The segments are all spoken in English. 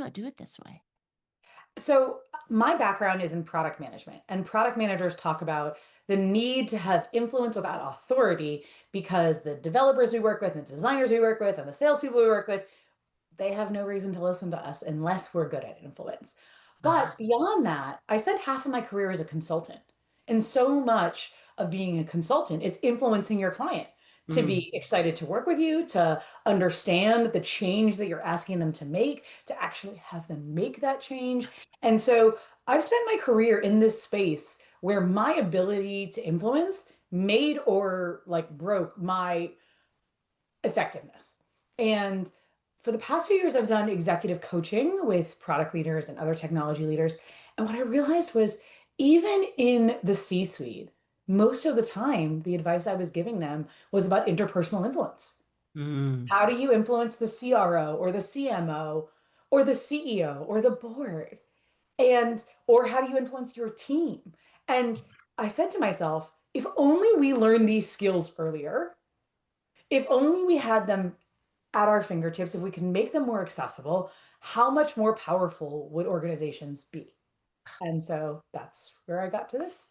not do it this way? So, my background is in product management, and product managers talk about the need to have influence without authority because the developers we work with, and the designers we work with, and the salespeople we work with, they have no reason to listen to us unless we're good at influence. Uh-huh. But beyond that, I spent half of my career as a consultant. And so much of being a consultant is influencing your client to Mm. be excited to work with you, to understand the change that you're asking them to make, to actually have them make that change. And so I've spent my career in this space where my ability to influence made or like broke my effectiveness. And for the past few years, I've done executive coaching with product leaders and other technology leaders. And what I realized was even in the C suite, most of the time, the advice I was giving them was about interpersonal influence. Mm. How do you influence the CRO or the CMO or the CEO or the board? And, or how do you influence your team? And I said to myself, if only we learned these skills earlier, if only we had them at our fingertips, if we can make them more accessible, how much more powerful would organizations be? And so that's where I got to this.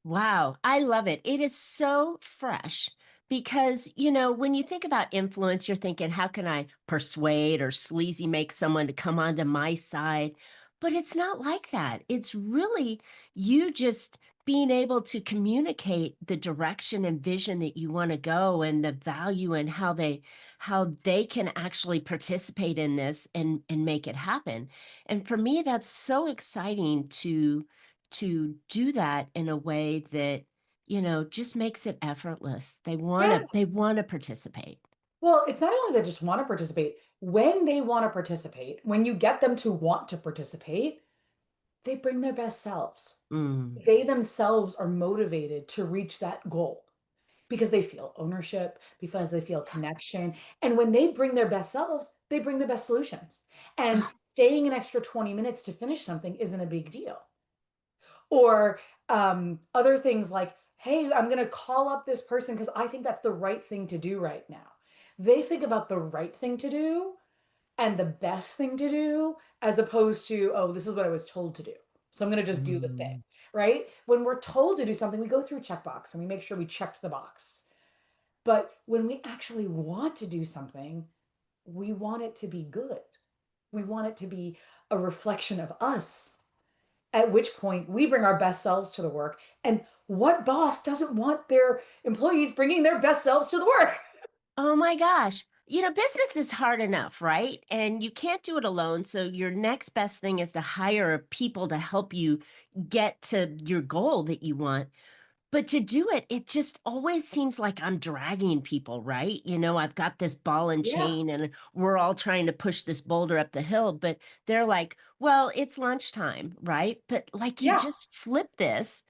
Wow, I love it. It is so fresh because, when you think about influence, you're thinking, how can I persuade or sleazy make someone to come onto my side? But it's not like that. It's really you just being able to communicate the direction and vision that you want to go and the value and how they can actually participate in this and make it happen. And for me, that's so exciting to do that in a way that, just makes it effortless. They Yeah. wanna they wanna participate. Well, it's not only they just want to participate, when they want to participate, when you get them to want to participate, they bring their best selves. Mm. They themselves are motivated to reach that goal because they feel ownership, because they feel connection. And when they bring their best selves, they bring the best solutions. And Ah, staying an extra 20 minutes to finish something isn't a big deal. Or other things like, hey, I'm going to call up this person because I think that's the right thing to do right now. They think about the right thing to do and the best thing to do as opposed to, oh, this is what I was told to do. So I'm going to just do the thing, mm. right? When we're told to do something, we go through a checkbox and we make sure we checked the box. But when we actually want to do something, we want it to be good. We want it to be a reflection of us, at which point we bring our best selves to the work. And what boss doesn't want their employees bringing their best selves to the work? Oh my gosh. Business is hard enough, right? And you can't do it alone, so your next best thing is to hire people to help you get to your goal that you want. But to do it, it just always seems like I'm dragging people, right? I've got this ball and Yeah, chain and we're all trying to push this boulder up the hill, but they're like, well, it's lunchtime, right? But like you yeah. just flip this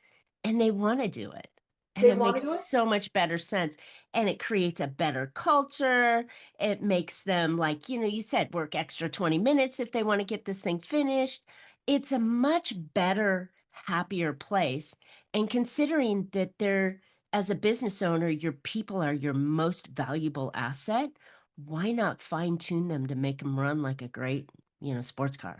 and they want to do it. And They it want makes to do it. so much better sense. And it creates a better culture. It makes them, like, you said, work extra 20 minutes if they want to get this thing finished. It's a much better, happier place, and considering that they're as a business owner, your people are your most valuable asset, why not fine tune them to make them run like a great, sports car?